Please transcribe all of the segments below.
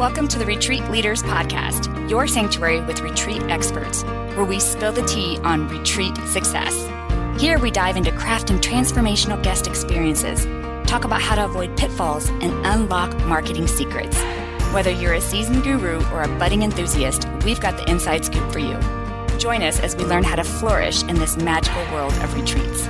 Welcome to the Retreat Leaders Podcast, your sanctuary with retreat experts, where we spill the tea on retreat success. Here we dive into crafting transformational guest experiences, talk about how to avoid pitfalls, and unlock marketing secrets. Whether you're a seasoned guru or a budding enthusiast, we've got the inside scoop for you. Join us as we learn how to flourish in this magical world of retreats.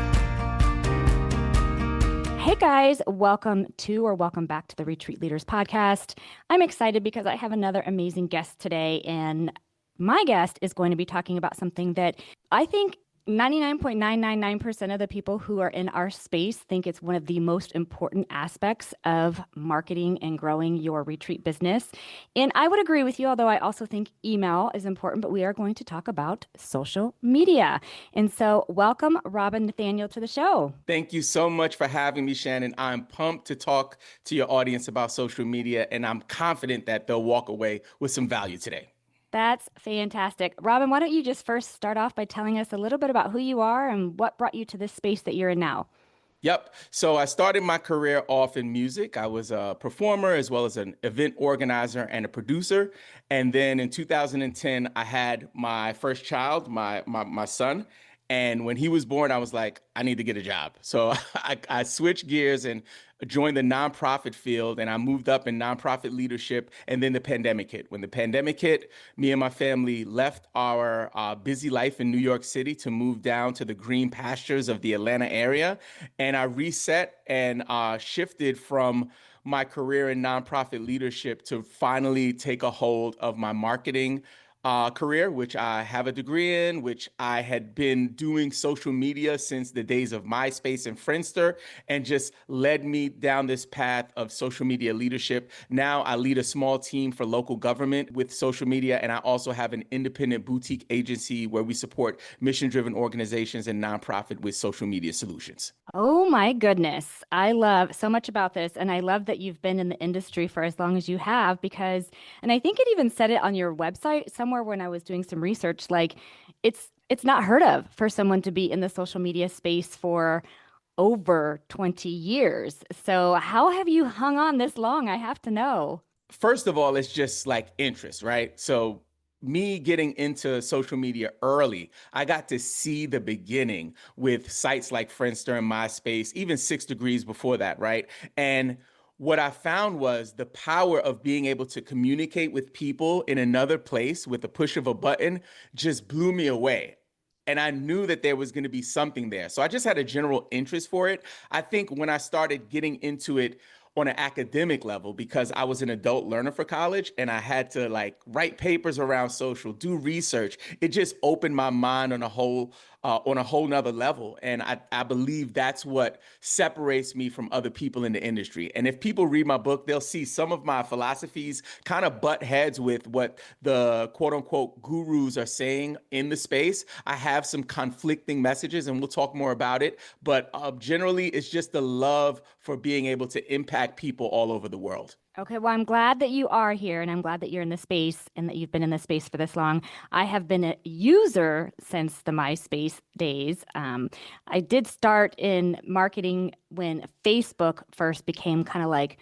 Hey guys, welcome back to the Retreat Leaders Podcast. I'm excited because I have another amazing guest today, and my guest is going to be talking about something that I think 99.999% of the people who are in our space think it's one of the most important aspects of marketing and growing your retreat business. And I would agree with you, although I also think email is important, but we are going to talk about social media. And so welcome, Rob and Nathaniel, to the show. Thank you so much for having me, Shannon. I'm pumped to talk to your audience about social media, and I'm confident that they'll walk away with some value today. That's fantastic. Robin, why don't you just first start off by telling us a little bit about who you are and what brought you to this space that you're in now? Yep. So I started my career off in music. I was a performer as well as an event organizer and a producer. And then in 2010, I had my first child, my son. And when he was born, I was like, I need to get a job. So I switched gears and joined the nonprofit field, and I moved up in nonprofit leadership. And then the pandemic hit. When the pandemic hit, me and my family left our busy life in New York City to move down to the green pastures of the Atlanta area. And I reset and shifted from my career in nonprofit leadership to finally take a hold of my marketing career, which I have a degree in, which I had been doing social media since the days of Myspace and Friendster, and just led me down this path of social media leadership. Now I lead a small team for local government with social media, and I also have an independent boutique agency where we support mission-driven organizations and nonprofit with social media solutions. Oh my goodness. I love so much about this. And I love that you've been in the industry for as long as you have because, and I think it even said it on your website somewhere when I was doing some research, like it's not heard of for someone to be in the social media space for over 20 years. So how have you hung on this long? I have to know. First of all, it's just like interest, right? So me getting into social media early, I got to see the beginning with sites like Friendster and MySpace, even 6 Degrees before that, right? And what I found was the power of being able to communicate with people in another place with the push of a button just blew me away. And I knew that there was going to be something there. So I just had a general interest for it. I think when I started getting into it on an academic level, because I was an adult learner for college and I had to like write papers around social, do research, it just opened my mind on a whole nother level. And I believe that's what separates me from other people in the industry. And if people read my book, they'll see some of my philosophies kind of butt heads with what the quote unquote gurus are saying in the space. I have some conflicting messages and we'll talk more about it. But generally, it's just the love for being able to impact people all over the world. Okay, well, I'm glad that you are here and I'm glad that you're in the space and that you've been in the space for this long. I have been a user since the MySpace days. I did start in marketing when Facebook first became kind of like,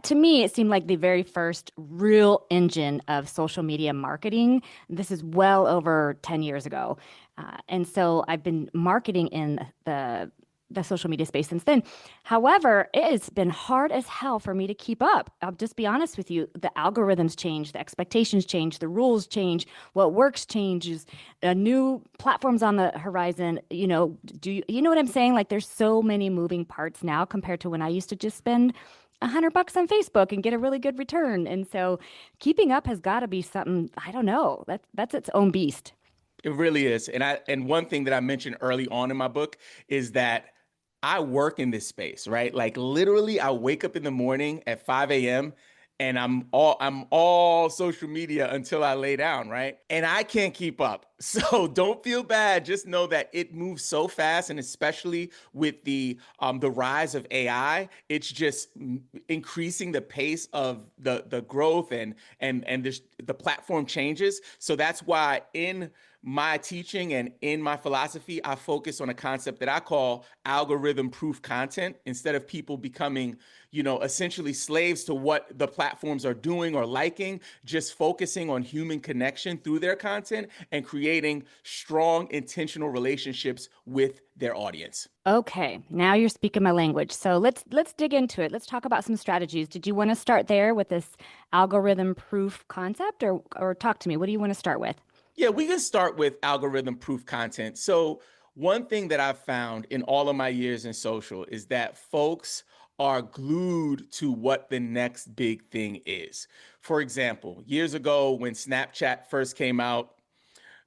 to me, it seemed like the very first real engine of social media marketing. This is well over 10 years ago. And so I've been marketing in the social media space since then. However, it has been hard as hell for me to keep up. I'll just be honest with you. The algorithms change, the expectations change, the rules change, what works changes, new platforms on the horizon. You know, you know what I'm saying? Like there's so many moving parts now compared to when I used to just spend $100 on Facebook and get a really good return. And so keeping up has got to be something, I don't know, that's its own beast. It really is. And one thing that I mentioned early on in my book is that I work in this space, right? Like literally I wake up in the morning at 5 a.m. and I'm all social media until I lay down, right? And I can't keep up. So don't feel bad. Just know that it moves so fast, and especially with the rise of AI, it's just increasing the pace of the growth and the platform changes. So that's why in my teaching and in my philosophy, I focus on a concept that I call algorithm proof content instead of people becoming, essentially slaves to what the platforms are doing or liking, just focusing on human connection through their content and creating strong, intentional relationships with their audience. Okay, now you're speaking my language. So let's dig into it. Let's talk about some strategies. Did you want to start there with this algorithm proof concept, or talk to me? What do you want to start with? Yeah, we can start with algorithm proof content. So, one thing that I've found in all of my years in social is that folks are glued to what the next big thing is. For example, years ago when Snapchat first came out,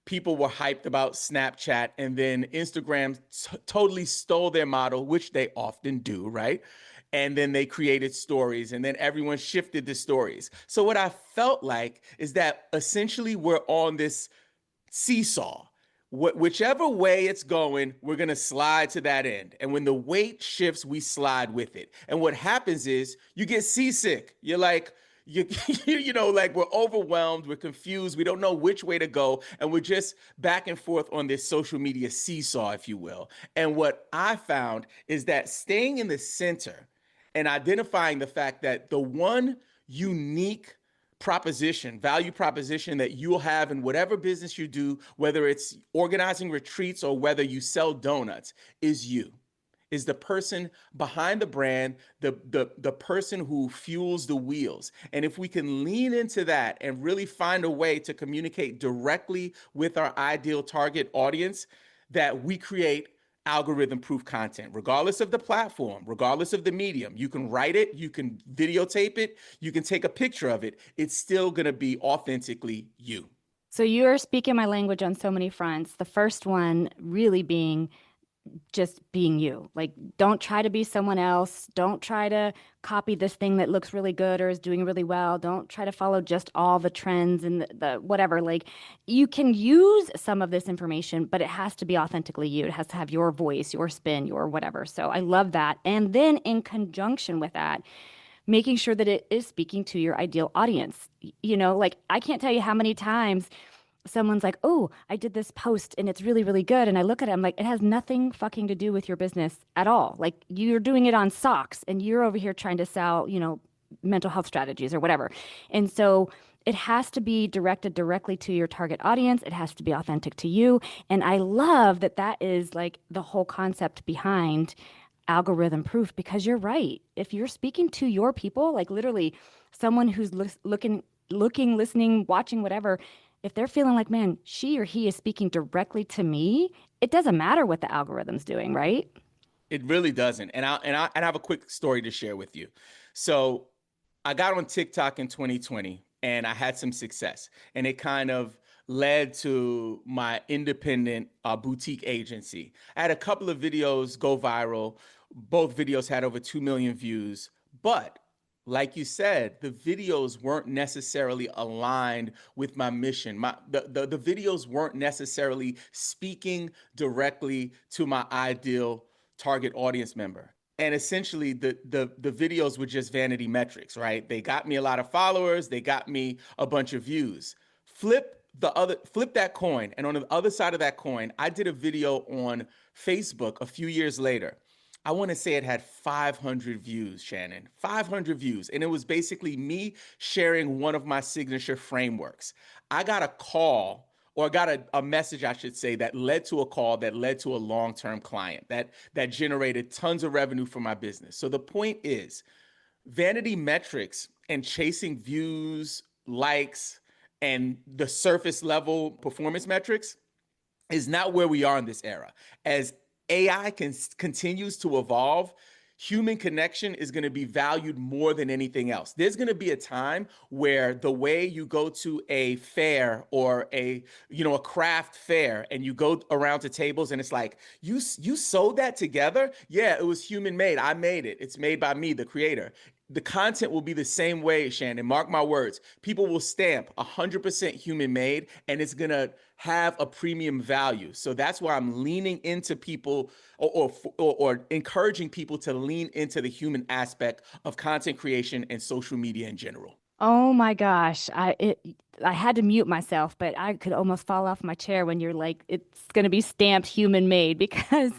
people were hyped about Snapchat, and then Instagram totally stole their model, which they often do, right? And then they created stories, and then everyone shifted the stories. So, what I felt like is that essentially we're on this seesaw. Whichever way it's going, we're going to slide to that end. And when the weight shifts, we slide with it. And what happens is you get seasick. You're like, you, like we're overwhelmed, we're confused, we don't know which way to go. And we're just back and forth on this social media seesaw, if you will. And what I found is that staying in the center and identifying the fact that the one unique value proposition that you'll have in whatever business you do, whether it's organizing retreats or whether you sell donuts, is you. Is the person behind the brand, the person who fuels the wheels. And if we can lean into that and really find a way to communicate directly with our ideal target audience, that we create algorithm proof content, regardless of the platform, regardless of the medium. You can write it, you can videotape it, you can take a picture of it. It's still going to be authentically you. So you're speaking my language on so many fronts. The first one really being just being you. Like, don't try to be someone else. Don't try to copy this thing that looks really good or is doing really well. Don't try to follow just all the trends and the whatever. Like, you can use some of this information, but it has to be authentically you. It has to have your voice, your spin, your whatever. So I love that. And then in conjunction with that, making sure that it is speaking to your ideal audience. Like, I can't tell you how many times someone's like, "Oh, I did this post and it's really, really good." And I look at it, I'm like, it has nothing fucking to do with your business at all. Like, you're doing it on socks and you're over here trying to sell, mental health strategies or whatever. And so it has to be directed directly to your target audience. It has to be authentic to you. And I love that that is like the whole concept behind algorithm proof, because you're right. If you're speaking to your people, like literally someone who's looking, listening, watching, whatever, if they're feeling like, man, she or he is speaking directly to me, it doesn't matter what the algorithm's doing, right? It really doesn't. And I have a quick story to share with you. So I got on TikTok in 2020 and I had some success, and it kind of led to my independent boutique agency. I had a couple of videos go viral. Both videos had over 2 million views, but like you said, the videos weren't necessarily aligned with my mission. The videos weren't necessarily speaking directly to my ideal target audience member. And essentially the videos were just vanity metrics, right? They got me a lot of followers, they got me a bunch of views. Flip that coin. And on the other side of that coin, I did a video on Facebook a few years later. I want to say it had 500 views, Shannon, 500 views. And it was basically me sharing one of my signature frameworks. I got a call, or got a message, I should say, that led to a call that led to a long-term client that generated tons of revenue for my business. So the point is, vanity metrics and chasing views, likes, and the surface level performance metrics is not where we are in this era. As AI continues to evolve, human connection is going to be valued more than anything else. There's going to be a time where the way you go to a fair or a craft fair, and you go around to tables and it's like, you sewed that together? Yeah, it was human made. I made it. It's made by me, the creator. the content will be the same way, Shannon. Mark my words. People will stamp 100% human made, and it's going to have a premium value. So that's why I'm leaning into people or encouraging people to lean into the human aspect of content creation and social media in general. Oh my gosh. I had to mute myself, but I could almost fall off my chair when you're like, it's going to be stamped human made because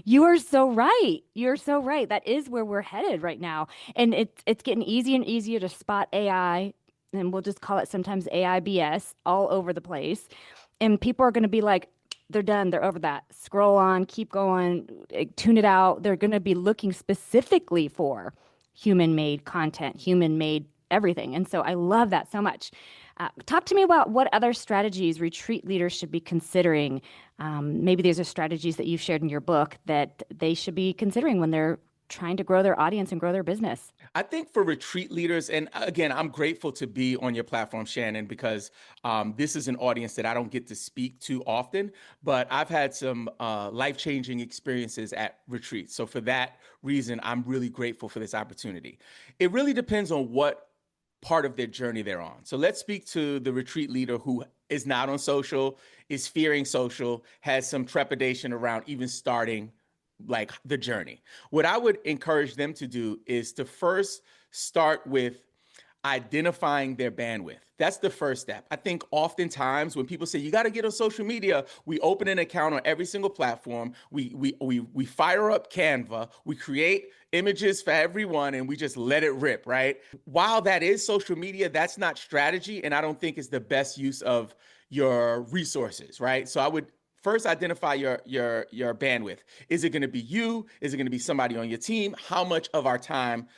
you are so right. You're so right. That is where we're headed right now. And it's getting easier and easier to spot AI, and we'll just call it sometimes AI BS all over the place. And people are going to be like, they're done. They're over that. Scroll on, keep going, tune it out. They're going to be looking specifically for human made content, human made everything. And so I love that so much. Talk to me about what other strategies retreat leaders should be considering. Maybe these are strategies that you've shared in your book that they should be considering when they're trying to grow their audience and grow their business. I think for retreat leaders, and again, I'm grateful to be on your platform, Shannon, because this is an audience that I don't get to speak to often, but I've had some life-changing experiences at retreats. So for that reason, I'm really grateful for this opportunity. It really depends on what part of their journey they're on. So let's speak to the retreat leader who is not on social, is fearing social, has some trepidation around even starting like the journey. What I would encourage them to do is to first start with identifying their bandwidth. That's the first step. I think oftentimes when people say you got to get on social media, we open an account on every single platform. We fire up Canva. We create images for everyone and we just let it rip, right? While that is social media, that's not strategy, and I don't think it's the best use of your resources, right? So I would first identify your bandwidth. Is it going to be you? Is it going to be somebody on your team? How much of our time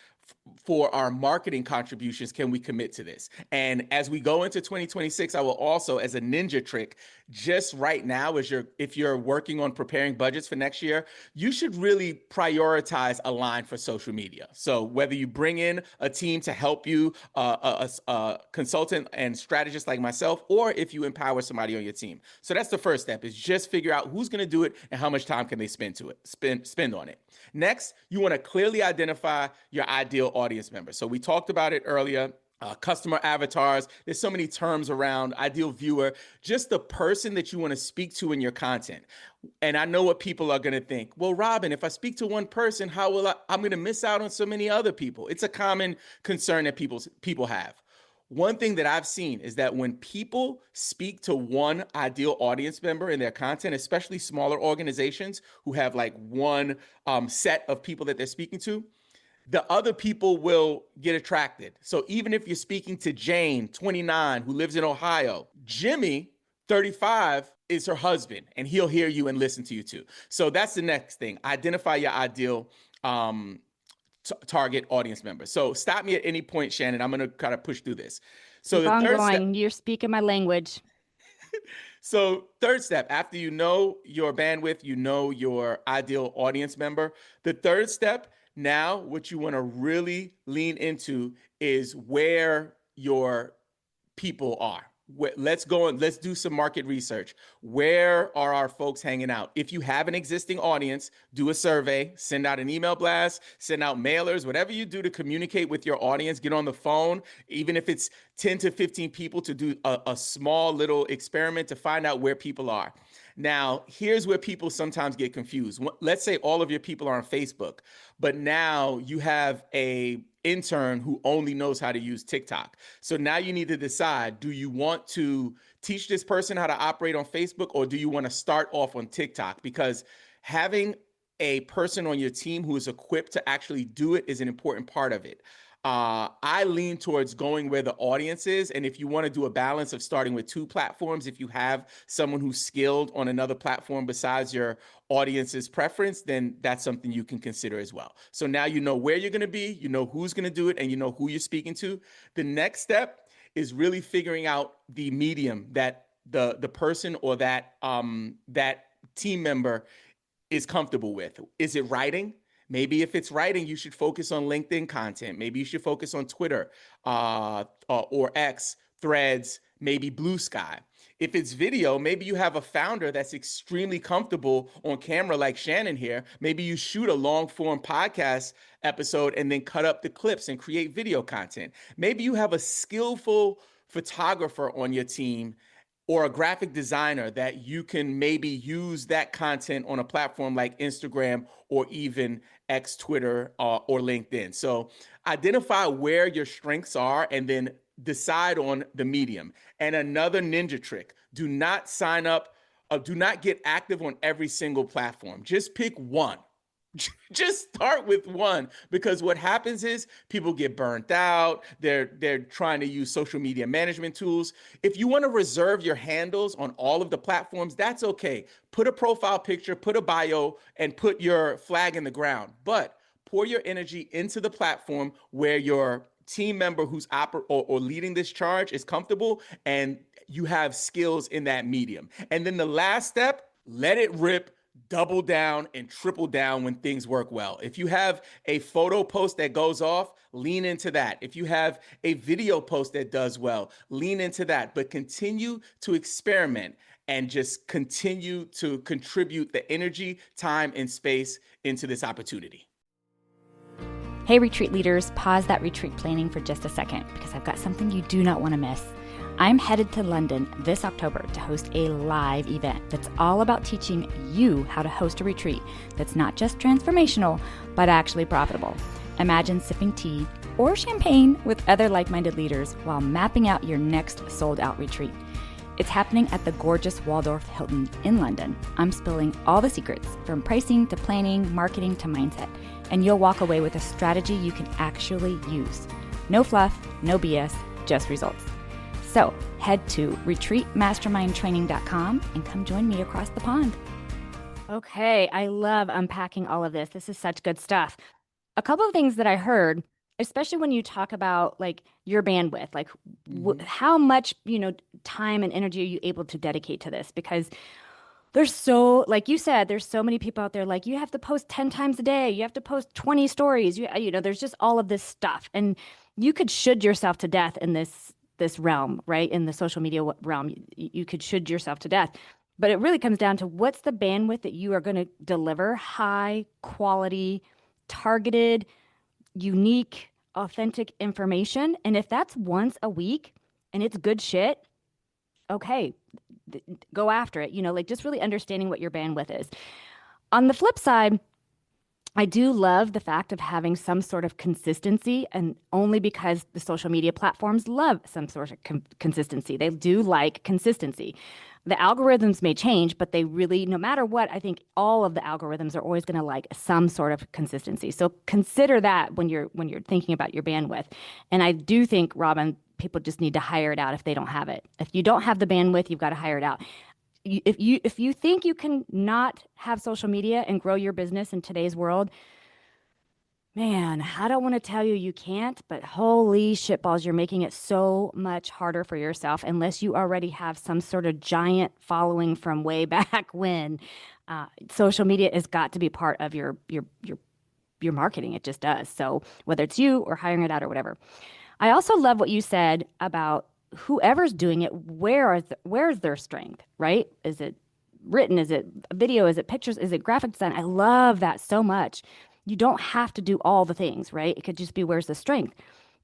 for our marketing contributions can we commit to this? And as we go into 2026, I will also, as a ninja trick, just right now, if you're working on preparing budgets for next year, you should really prioritize a line for social media. So whether you bring in a team to help you, a consultant and strategist like myself, or if you empower somebody on your team. So that's the first step, is just figure out who's going to do it and how much time can they spend on it. Next, you want to clearly identify your ideal audience member. So we talked about it earlier. Customer avatars. There's so many terms around ideal viewer, just the person that you want to speak to in your content. And I know what people are going to think. Well, Robin, if I speak to one person, how will I'm going to miss out on so many other people. It's a common concern that people have. One thing that I've seen is that when people speak to one ideal audience member in their content, especially smaller organizations who have like one set of people that they're speaking to, the other people will get attracted. So even if you're speaking to Jane, 29, who lives in Ohio, Jimmy, 35, is her husband, and he'll hear you and listen to you too. So that's the next thing. Identify your ideal target audience member. So stop me at any point, Shannon. I'm going to kind of push through this. So Keep the on third step. going. You're speaking my language. So third step, after you know your bandwidth, you know your ideal audience member, the third step, now what you want to really lean into is where your people are. Let's go and let's do some market research. Where are our folks hanging out? If you have an existing audience, do a survey, send out an email blast, send out mailers, whatever you do to communicate with your audience, get on the phone, even if it's 10 to 15 people, to do a small little experiment to find out where people are. Now, here's where people sometimes get confused. Let's say all of your people are on Facebook, but now you have a intern who only knows how to use TikTok. So now you need to decide, do you want to teach this person how to operate on Facebook, or do you want to start off on TikTok? Because having a person on your team who is equipped to actually do it is an important part of it. I lean towards going where the audience is. And if you want to do a balance of starting with two platforms, if you have someone who's skilled on another platform besides your audience's preference, then that's something you can consider as well. So now you know where you're going to be, you know who's going to do it, and you know who you're speaking to. The next step is really figuring out the medium that the person or that team member is comfortable with. Is it writing? Maybe if it's writing, you should focus on LinkedIn content. Maybe you should focus on Twitter or X, Threads, maybe Blue Sky. If it's video, maybe you have a founder that's extremely comfortable on camera, like Shannon here. Maybe you shoot a long form podcast episode and then cut up the clips and create video content. Maybe you have a skillful photographer on your team or a graphic designer that you can maybe use that content on a platform like Instagram or even X, Twitter, or LinkedIn. So identify where your strengths are and then decide on the medium. And another ninja trick, do not sign up, do not get active on every single platform. Just pick one. Just start with one, because what happens is people get burnt out. They're trying to use social media management tools. If you want to reserve your handles on all of the platforms, that's okay. Put a profile picture, put a bio, and put your flag in the ground. But pour your energy into the platform where your team member who's or leading this charge is comfortable and you have skills in that medium. And then the last step, let it rip. Double down and triple down when things work well. If you have a photo post that goes off, lean into that. If you have a video post that does well, lean into that. But continue to experiment and just continue to contribute the energy, time, and space into this opportunity. Hey, retreat leaders, pause that retreat planning for just a second, because I've got something you do not want to miss. I'm headed to London this October to host a live event that's all about teaching you how to host a retreat that's not just transformational, but actually profitable. Imagine sipping tea or champagne with other like-minded leaders while mapping out your next sold-out retreat. It's happening at the gorgeous Waldorf Hilton in London. I'm spilling all the secrets, from pricing to planning, marketing to mindset, and you'll walk away with a strategy you can actually use. No fluff, no BS, just results. So head to retreatmastermindtraining.com and come join me across the pond. Okay, I love unpacking all of this. This is such good stuff. A couple of things that I heard, especially when you talk about like your bandwidth, like how much, time and energy are you able to dedicate to this? Because there's so, like you said, there's so many people out there, like you have to post 10 times a day. You have to post 20 stories. There's just all of this stuff. And you could should yourself to death in this realm, right? In the social media realm, you could should yourself to death. But it really comes down to what's the bandwidth that you are going to deliver high quality, targeted, unique, authentic information. And if that's once a week and it's good shit, okay, go after it. Just really understanding what your bandwidth is. On the flip side, I do love the fact of having some sort of consistency, and only because the social media platforms love some sort of consistency. They do like consistency. The algorithms may change, but they really, no matter what, I think all of the algorithms are always going to like some sort of consistency. So consider that when you're thinking about your bandwidth. And I do think, Robin, people just need to hire it out if they don't have it. If you don't have the bandwidth, you've got to hire it out. If you think you can not have social media and grow your business in today's world, man, I don't want to tell you can't, but holy shitballs, you're making it so much harder for yourself unless you already have some sort of giant following from way back when. Social media has got to be part of your marketing. It just does. So whether it's you or hiring it out or whatever. I also love what you said about whoever's doing it, where's their strength, right? Is it written? Is it video? Is it pictures? Is it graphic design? I love that so much. You don't have to do all the things, right? It could just be where's the strength.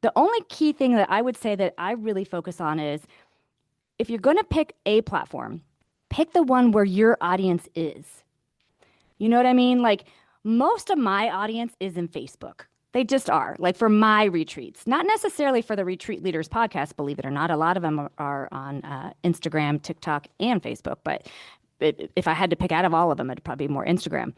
The only key thing that I would say that I really focus on is if you're going to pick a platform, pick the one where your audience is. You know what I mean? Like most of my audience is in Facebook. They just are, like for my retreats, not necessarily for the Retreat Leaders podcast, believe it or not. A lot of them are on Instagram, TikTok, and Facebook. But if I had to pick out of all of them, it'd probably be more Instagram.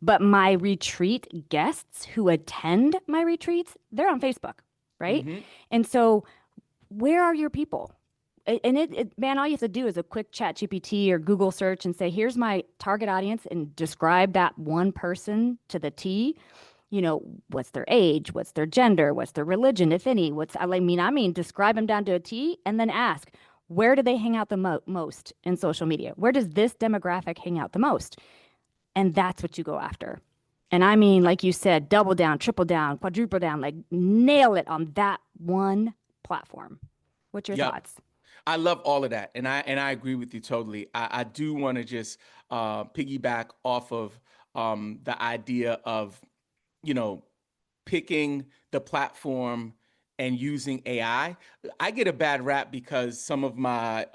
But my retreat guests who attend my retreats, they're on Facebook, right? Mm-hmm. And so where are your people? And man, all you have to do is a quick ChatGPT or Google search and say, here's my target audience, and describe that one person to the T. What's their age, what's their gender, what's their religion, if any, describe them down to a T, and then ask, where do they hang out the most in social media? Where does this demographic hang out the most? And that's what you go after. And I mean, like you said, double down, triple down, quadruple down, like nail it on that one platform. What's your thoughts? I love all of that, and I agree with you totally. I do want to just piggyback off of the idea of, you know, picking the platform and using AI. I get a bad rap because some of my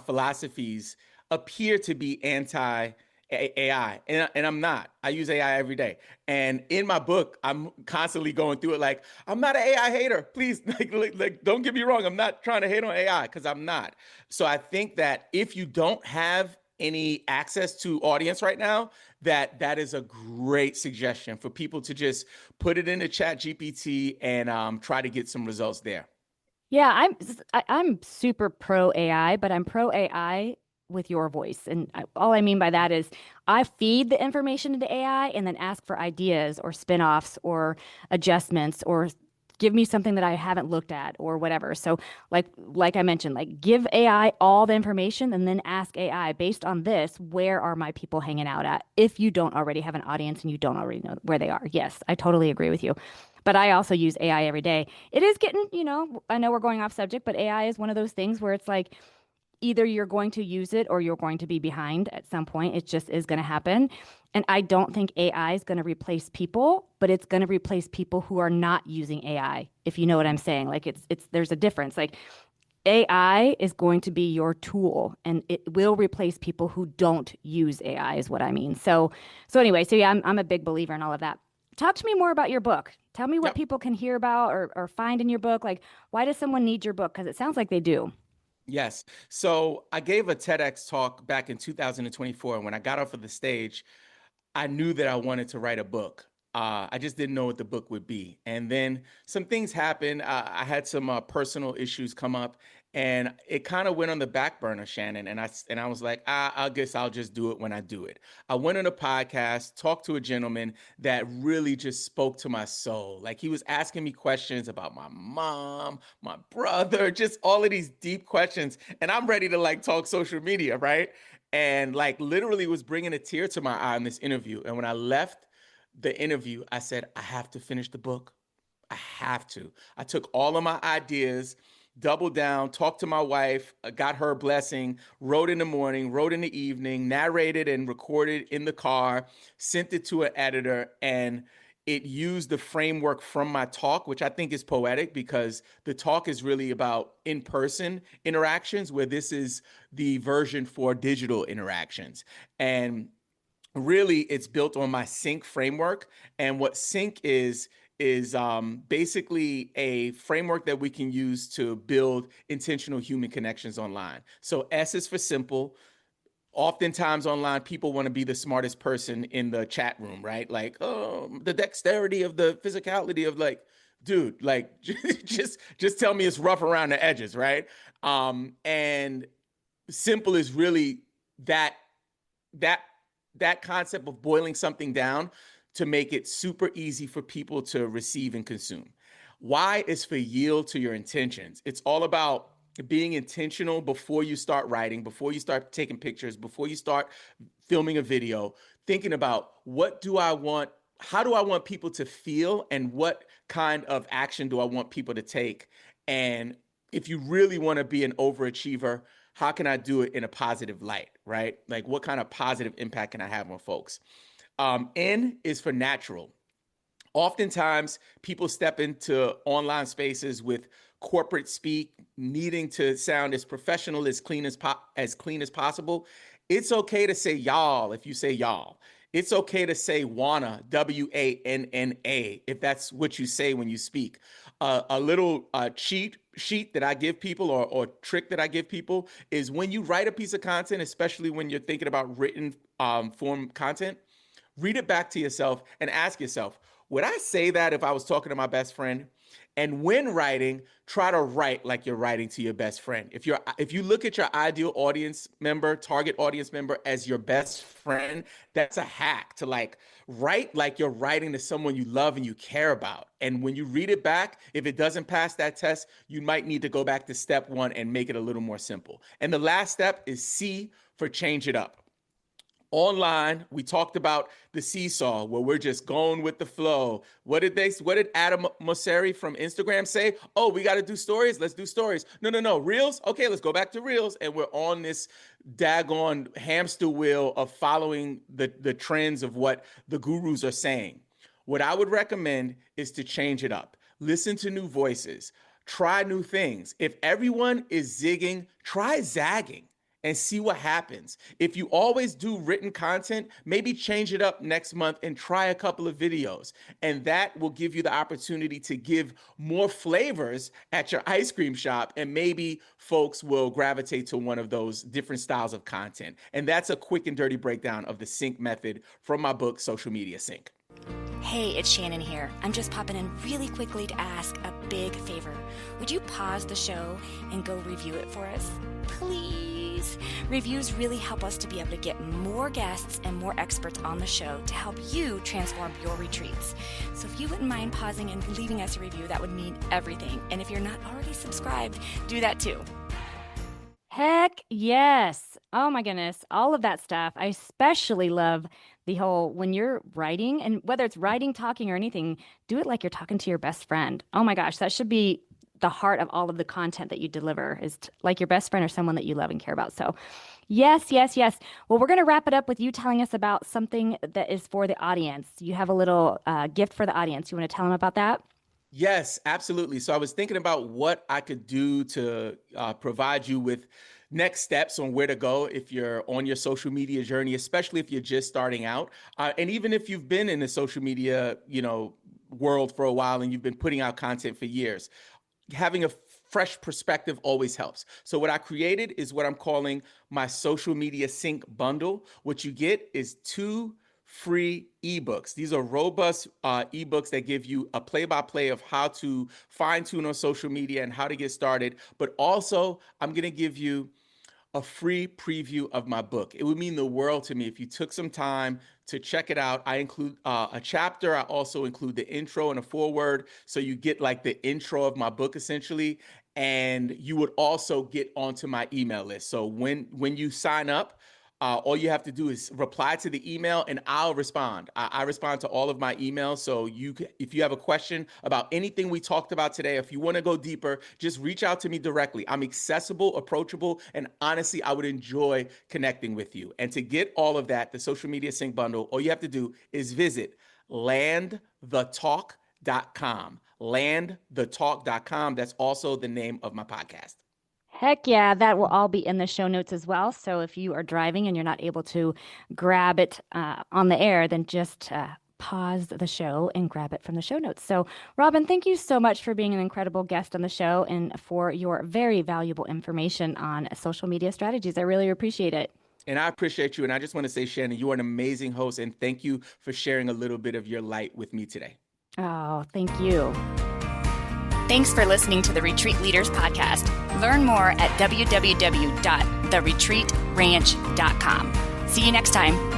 philosophies appear to be anti AI, and I'm not. I use AI every day, and in my book, I'm constantly going through it. Like, I'm not an AI hater. Please, don't get me wrong. I'm not trying to hate on AI because I'm not. So I think that if you don't have any access to audience right now, that is a great suggestion for people to just put it into Chat GPT and try to get some results there. Yeah, I'm super pro AI, but I'm pro AI with your voice. And all I mean by that is I feed the information into AI and then ask for ideas or spin-offs or adjustments or give me something that I haven't looked at or whatever. So like I mentioned, like give AI all the information and then ask AI based on this, where are my people hanging out at? If you don't already have an audience and you don't already know where they are. Yes, I totally agree with you. But I also use AI every day. It is getting, I know we're going off subject, but AI is one of those things where it's like either you're going to use it or you're going to be behind at some point. It just is going to happen. And I don't think AI is going to replace people, but it's going to replace people who are not using AI, if you know what I'm saying. Like there's a difference. Like AI is going to be your tool and it will replace people who don't use AI is what I mean. So anyway, so yeah, I'm a big believer in all of that. Talk to me more about your book. Tell me what Yep. people can hear about or find in your book. Like, why does someone need your book? Because it sounds like they do. Yes. So I gave a TEDx talk back in 2024. And when I got off of the stage, I knew that I wanted to write a book. I just didn't know what the book would be. And then some things happened. I had some personal issues come up, and it kind of went on the back burner, Shannon. And I was like, I guess I'll just do it when I do it. I went on a podcast, talked to a gentleman that really just spoke to my soul. Like he was asking me questions about my mom, my brother, just all of these deep questions. And I'm ready to like talk social media, right? And like literally was bringing a tear to my eye in this interview. And when I left the interview, I said, I have to finish the book. I have to. I took all of my ideas, doubled down, talked to my wife, got her blessing, wrote in the morning, wrote in the evening, narrated and recorded in the car, sent it to an editor, and it used the framework from my talk, which I think is poetic because the talk is really about in-person interactions, where this is the version for digital interactions. And really it's built on my sync framework. And what sync is basically a framework that we can use to build intentional human connections online. So S is for simple. Oftentimes online, people want to be the smartest person in the chat room, right? Like, oh, the dexterity of the physicality of like, dude, like just tell me it's rough around the edges, right? And simple is really that that that concept of boiling something down to make it super easy for people to receive and consume. Why is for yield to your intentions. It's all about being intentional before you start writing, before you start taking pictures, before you start filming a video, thinking about what do I want, how do I want people to feel, and what kind of action do I want people to take. And if you really want to be an overachiever, how can I do it in a positive light, right? Like what kind of positive impact can I have on folks? N is for natural. Oftentimes, people step into online spaces with corporate speak, needing to sound as professional, as clean as possible. It's okay to say y'all if you say y'all. It's okay to say wanna, WANNA, if that's what you say when you speak. A little cheat sheet that I give people, or trick that I give people, is when you write a piece of content, especially when you're thinking about written form content, read it back to yourself and ask yourself, would I say that if I was talking to my best friend? And when writing, try to write like you're writing to your best friend. If you look at your ideal audience member, target audience member as your best friend, that's a hack to like write like you're writing to someone you love and you care about. And when you read it back, if it doesn't pass that test, you might need to go back to step one and make it a little more simple. And the last step is C for change it up. online, we talked about the seesaw where we're just going with the flow. What did Adam Mosseri from Instagram say? Oh, we got to do stories. Let's do stories. No. Reels. Okay, let's go back to reels. And we're on this daggone hamster wheel of following the trends of what the gurus are saying. What I would recommend is to change it up. Listen to new voices. Try new things. If everyone is zigging, try zagging and see what happens. If you always do written content, maybe change it up next month and try a couple of videos. And that will give you the opportunity to give more flavors at your ice cream shop, and maybe folks will gravitate to one of those different styles of content. And that's a quick and dirty breakdown of the sync method from my book, Social Media Sync. Hey, it's Shannon here. I'm just popping in really quickly to ask a big favor. Would you pause the show and go review it for us? Please. Reviews really help us to be able to get more guests and more experts on the show to help you transform your retreats. So if you wouldn't mind pausing and leaving us a review, that would mean everything. And if you're not already subscribed, do that too. Heck yes. Oh my goodness. All of that stuff. I especially love the whole, when you're writing, and whether it's writing, talking, or anything, do it like you're talking to your best friend. Oh my gosh, that should be the heart of all of the content that you deliver, is like your best friend or someone that you love and care about. So yes. Well, we're going to wrap it up with you telling us about something that is for the audience. You have a little gift for the audience. You want to tell them about that? Yes, absolutely. So I was thinking about what I could do to provide you with next steps on where to go if you're on your social media journey, especially if you're just starting out. And even if you've been in the social media, world for a while and you've been putting out content for years, having a fresh perspective always helps. So what I created is what I'm calling my social media sync bundle. What you get is 2 free ebooks. These are robust ebooks that give you a play-by-play of how to fine-tune on social media and how to get started. But also, I'm going to give you a free preview of my book. It would mean the world to me if you took some time to check it out. I include a chapter. I also include the intro and a foreword. So you get like the intro of my book essentially. And you would also get onto my email list. So when you sign up, all you have to do is reply to the email and I'll respond. I respond to all of my emails. So if you have a question about anything we talked about today, if you want to go deeper, just reach out to me directly. I'm accessible, approachable, and honestly, I would enjoy connecting with you. And to get all of that, the Social Media Sync Bundle, all you have to do is visit landthetalk.com. Landthetalk.com. That's also the name of my podcast. Heck yeah, that will all be in the show notes as well. So if you are driving and you're not able to grab it on the air, then just pause the show and grab it from the show notes. So Robin, thank you so much for being an incredible guest on the show and for your very valuable information on social media strategies. I really appreciate it. And I appreciate you. And I just want to say, Shannon, you are an amazing host. And thank you for sharing a little bit of your light with me today. Oh, thank you. Thanks for listening to the Retreat Leaders Podcast. Learn more at www.theretreatranch.com. See you next time.